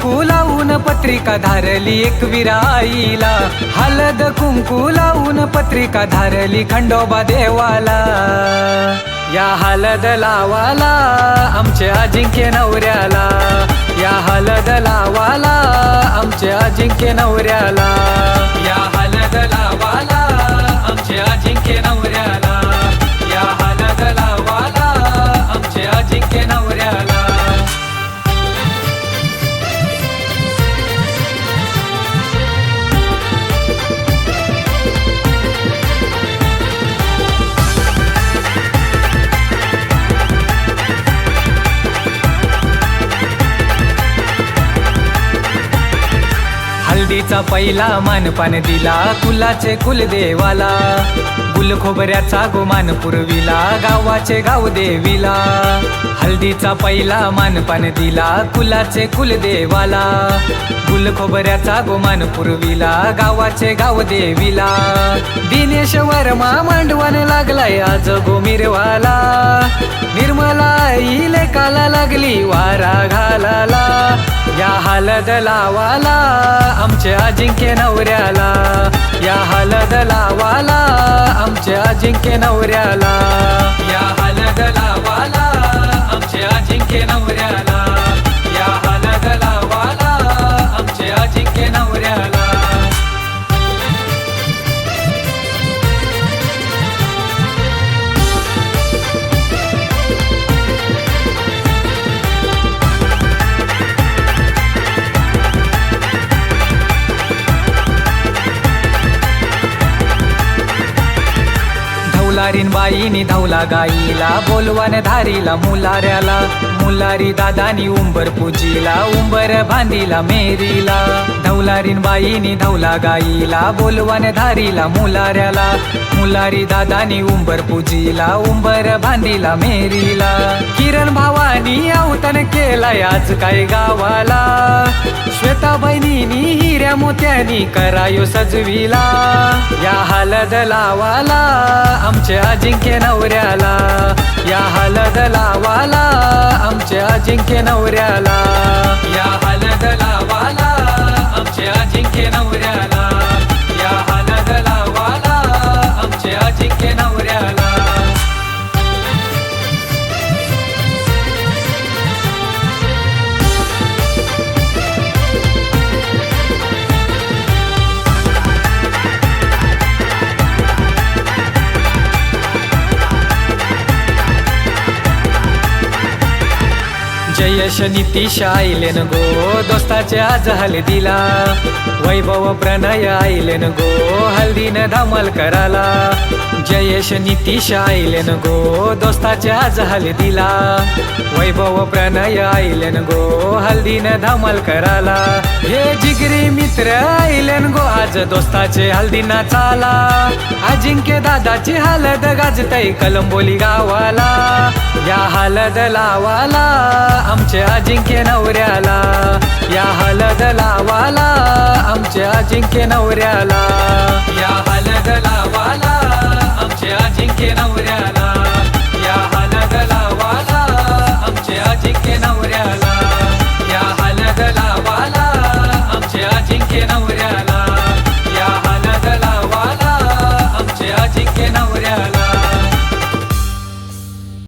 कुंकू लावून पत्रिका धारली एकविरा आईला, हळद कुंकू लावून पत्रिका धारली खंडोबा देवाला. या हळद लावाला आमच्या अजिंक्य नवऱ्याला, या हळद लावाला आमच्या अजिंक्य नवऱ्याला, या हळद लावाला आमच्या अजिंक्य नवऱ्याला, या हळद लावाला आमच्या अजिंक्य नवऱ्याला. हल्दीचा पहिला मानपान दिला कुलाचे कुलदेवाला, गुल खोबऱ्याचा गोमान पुरविला गावाचे गाव देवीला. हल्दीचा पहिला मानपान दिला कुलाचे कुलदेवाला, गुल खोबऱ्याचा गोमान पुरविला गावाचे गाव देवीला. दिनेश वर्मा मांडवान लागलाय आज गोमिरवाला, निर्मला इले काला लागली वारा घालाला. या हळद लावाला आमच्या अजिंक्य नवऱ्याला, या हळद लावाला आमच्या अजिंक्य नवऱ्याला, या हळद लावाला आमच्या अजिंक्य नवऱ्याला, या हळद लावाला आमच्या अजिंक्य नवऱ्याला. धौलारीन बाईनी धौला गाईला, बोलवान धारीला मुलाऱ्याला, मुलारी दादानी उंबर पूजीला, उंबर बांधीला मेरीला. धौलारीन बाईनी धौला गाईला, बोलवान धारीला मुलाऱ्याला, मुलारी दादानी उंबर पूजीला, उंबर बांधीला मेरीला. किरण भावानी अवतन केलाय आज काय गावाला, श्वेता बहिणीनी हिऱ्या मोत्यानी करायो सजविला. या हळद लावाला आमच्या अजिंक्य नवऱ्याला, या हळद लावाला आमच्या अजिंक्य नवऱ्याला, या हळद लावाला आमच्या अजिंक्य नवऱ्याला, या हळद लावाला आमच्या अजिंक्य नवऱ्याला. जयश नितीश आईलेन गो दोस्ताचे आज हल्दीला, वैभव प्रणय आईलेन गो हल्दीन धमाल कराला. जयश नितीश आईलेन गो दोस्ताचे आज हल्दीला, वैभव प्रणय आईलेन गो हल्दीन धमाल कराला. हे जिगरी मित्र आईलेन गो आज दोस्ताचे हल्दीना चाला, अजिंक्य दादाची हळद गाजतय कलंबोली गावाला. या हळद लावाला आमच्या अजिंक्य नवऱ्याला, या हळद लावाला आमच्या अजिंक्य नवऱ्याला, या हळद लावाला आमच्या अजिंक्य नवऱ्याला.